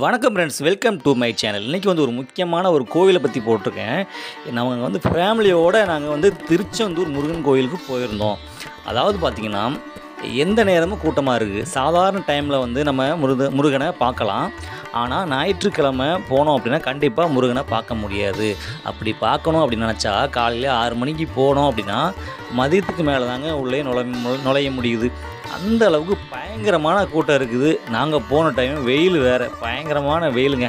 வணக்கம் friends, welcome to my channel. இன்றைக்கி வந்து ஒரு முக்கியமான ஒரு கோவிலை பற்றி போட்டிருக்கேன். நாங்கள் வந்து ஃபேமிலியோடு நாங்கள் வந்து திருச்செந்தூர் முருகன் கோயிலுக்கு போயிருந்தோம். அதாவது பார்த்திங்கன்னா, எந்த நேரமும் கூட்டமாக இருக்குது. சாதாரண டைமில் வந்து நம்ம முருகனை பார்க்கலாம். ஆனால் ஞாயிற்றுக்கிழமை போனோம் அப்படின்னா கண்டிப்பாக முருகனை பார்க்க முடியாது. அப்படி பார்க்கணும் அப்படின்னு நினச்சா காலையில் 6 மணிக்கு போனோம் அப்படின்னா மதியத்துக்கு மேலே தாங்க உள்ளே நுழைய முடியுது. அந்த அளவுக்கு பயங்கரமான கூட்டம் இருக்குது. நாங்கள் போன டைம் வெயில் வேறு, பயங்கரமான வெயிலுங்க.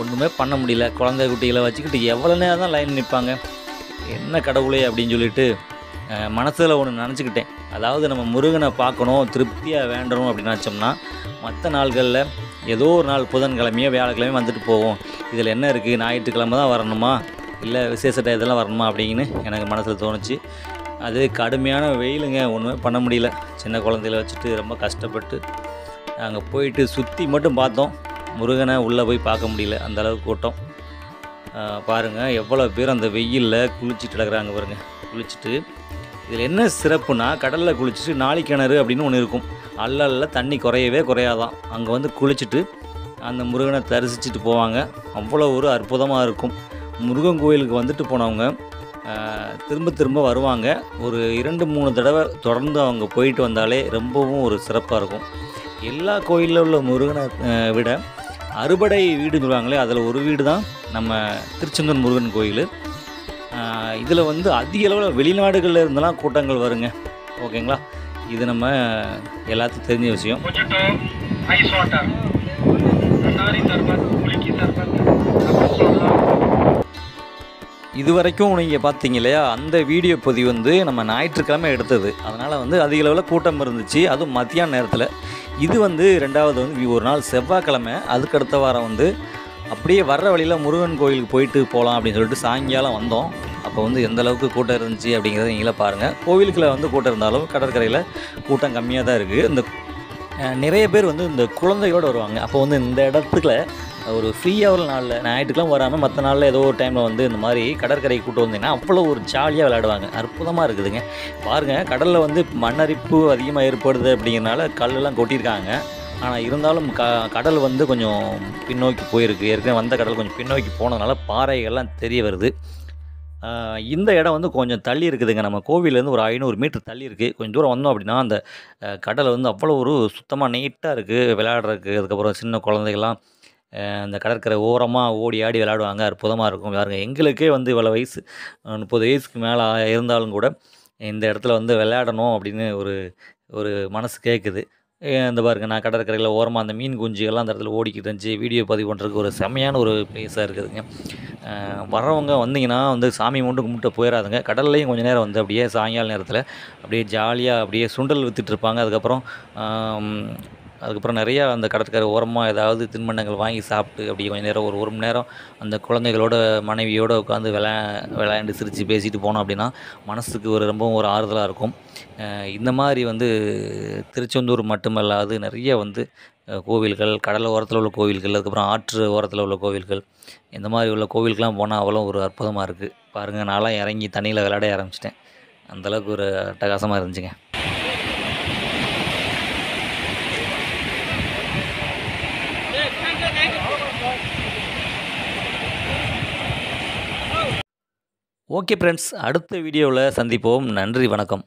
ஒன்றுமே பண்ண முடியல. குழந்தை குட்டிகளை வச்சுக்கிட்டு எவ்வளோ நேரம் தான் லைன் நிற்பாங்க. என்ன கடவுளே அப்படின்னு சொல்லிட்டு மனசில் ஒன்று நினச்சிக்கிட்டேன். அதாவது நம்ம முருகனை பார்க்கணும், திருப்தியாக வேண்டணும் அப்படின்னு நினச்சோம்னா மற்ற நாள்களில் ஏதோ ஒரு நாள் புதன்கிழமையோ வியாழக்கிழமையோ வந்துட்டு போவோம். இதில் என்ன இருக்குது, ஞாயிற்றுக்கிழமை தான் வரணுமா, இல்லை விசேஷ டயத்தெல்லாம் வரணுமா அப்படின்னு எனக்கு மனசில் தோணுச்சு. அது கடுமையான வெயிலுங்க, ஒன்றுமே பண்ண முடியல. சின்ன குழந்தையில வச்சுட்டு ரொம்ப கஷ்டப்பட்டு நாங்கள் போயிட்டு சுற்றி மட்டும் பார்த்தோம். முருகனை உள்ளே போய் பார்க்க முடியல, அந்தளவுக்கு கூட்டம். பாருங்கள் எவ்வளோ பேர் அந்த வெயிலில் குளிச்சுட்டு கிடக்குறாங்க பாருங்கள். குளிச்சுட்டு இதில் என்ன சிறப்புனா, கடலில் குளிச்சுட்டு நாளிக்கிணறு அப்படின்னு ஒன்று இருக்கும். அல்ல தண்ணி குறையவே குறையாதான். அங்கே வந்து குளிச்சுட்டு அந்த முருகனை தரிசிச்சுட்டு போவாங்க. அவ்வளோ ஒரு அற்புதமாக இருக்கும். முருகன் கோயிலுக்கு வந்துட்டு போனவங்க திரும்ப திரும்ப வருவாங்க. ஒரு 2-3 தடவை தொடர்ந்து அவங்க போயிட்டு வந்தாலே ரொம்பவும் ஒரு சிறப்பாக இருக்கும். எல்லா கோயிலில் உள்ள முருகனை விட அறுபடை வீடுன்னு சொல்லுவாங்களே, அதில் ஒரு வீடு தான் நம்ம திருச்செந்தூர் முருகன் கோயில். இதில் வந்து அதிக அளவில் வெளிநாடுகளில் இருந்தெல்லாம் கூட்டங்கள் வருங்க. ஓகேங்களா, இது நம்ம எல்லாத்துக்கும் தெரிஞ்ச விஷயம். இது வரைக்கும் நீங்கள் பார்த்தீங்க இல்லையா, அந்த வீடியோ பதிவு வந்து நம்ம ஞாயிற்றுக்கிழமை எடுத்தது. அதனால் வந்து அதிக அளவில் கூட்டம் இருந்துச்சு, அதுவும் மத்தியான நேரத்தில். இது வந்து ரெண்டாவது வந்து ஒரு நாள் செவ்வாய்க்கிழமை. அதுக்கடுத்த வாரம் வந்து அப்படியே வர்ற வழியில் முருகன் கோயிலுக்கு போயிட்டு போகலாம் அப்படின்னு சொல்லிட்டு சாயங்காலம் வந்தோம். அப்போ வந்து எந்த அளவுக்கு கூட்டம் இருந்துச்சு அப்படிங்கிறத நீங்களே பாருங்கள். கோவிலுக்குள்ள வந்து கூட்டம் இருந்தாலும் கடற்கரையில் கூட்டம் கம்மியாக தான் இருக்குது. இந்த நிறைய பேர் வந்து இந்த குழந்தைகளோடு வருவாங்க. அப்போ வந்து இந்த இடத்துக்குள்ள ஒரு ஃப்ரீயாக ஒரு நாளில் ஞாயிற்றுக்கெல்லாம் வராமல் மற்ற நாளில் ஏதோ ஒரு டைமில் வந்து இந்த மாதிரி கடற்கரைக்கு கூட்டு வந்தீங்கன்னா அவ்வளோ ஒரு ஜாலியாக விளையாடுவாங்க. அற்புதமாக இருக்குதுங்க. பாருங்கள், கடலில் வந்து மண்ணரிப்பு அதிகமாக ஏற்படுது அப்படிங்கிறனால கல்லெல்லாம் கொட்டியிருக்காங்க. ஆனால் இருந்தாலும் கடல் வந்து கொஞ்சம் பின்னோக்கி போயிருக்கு. ஏற்கனவே வந்த கடல் கொஞ்சம் பின்னோக்கி போனதுனால பாறைகள்லாம் தெரிய வருது. இந்த இடம் வந்து கொஞ்சம் தள்ளி இருக்குதுங்க. நம்ம கோவிலேருந்து ஒரு 500 மீட்டர் தள்ளி இருக்குது. கொஞ்சம் தூரம் வந்தோம் அப்படின்னா அந்த கடல் வந்து அவ்வளோ ஒரு சுத்தமாக நீட்டாக இருக்குது விளையாடுறதுக்கு. அதுக்கப்புறம் சின்ன குழந்தைகள்லாம் அந்த கடற்கரை ஓரமாக ஓடி ஆடி விளையாடுவாங்க. அற்புதமாக இருக்கும். பாருங்க, எங்களுக்கே வந்து இவ்வளோ வயசு 30 வயசுக்கு மேலே இருந்தாலும் கூட இந்த இடத்துல வந்து விளையாடணும் அப்படின்னு ஒரு ஒரு மனசு கேட்குது. இந்த பாருங்க, நான் கடற்கரையில் ஓரமாக அந்த மீன் குஞ்சுகள்லாம் அந்த இடத்துல ஓடிக்கிட்டு இருந்துச்சு. வீடியோ பதிவு பண்ணுறதுக்கு ஒரு செம்மையான ஒரு பிளேஸாக இருக்குதுங்க. வர்றவங்க வந்தீங்கன்னா வந்து சாமி மட்டும் கும்பிட்டு போயிடாதுங்க. கடல்லையும் கொஞ்சம் நேரம் வந்து அப்படியே சாயங்கால நேரத்தில் அப்படியே ஜாலியாக அப்படியே சுண்டல் விற்றுட்ருப்பாங்க. அதுக்கப்புறம் நிறையா அந்த கடற்கரை ஓரமாக ஏதாவது தின்பண்டங்கள் வாங்கி சாப்பிட்டு அப்படியே கொஞ்சம் நேரம் ஒரு மணி நேரம் அந்த குழந்தைகளோட மனைவியோடு உட்காந்து விளையாண்டு சிரித்து பேசிட்டு போனோம் அப்படின்னா மனசுக்கு ரொம்பவும் ஒரு ஆறுதலாக இருக்கும். இந்த மாதிரி வந்து திருச்செந்தூர் மட்டுமல்லாது நிறைய வந்து கோவில்கள், கடல் ஓரத்தில் உள்ள கோவில்கள், அதுக்கப்புறம் ஆற்று ஓரத்தில் உள்ள கோவில்கள், இந்த மாதிரி உள்ள கோவிலுக்கெலாம் போனால் அவ்வளோ ஒரு அற்புதமாக இருக்குது. பாருங்கள், நான்லாம் இறங்கி தண்ணியில் விளையாட ஆரம்பிச்சிட்டேன். அந்தளவுக்கு ஒரு அட்டகாசமாக இருந்துச்சுங்க. ஓகே ஃப்ரெண்ட்ஸ், அடுத்த வீடியோவில் சந்திப்போம். நன்றி, வணக்கம்.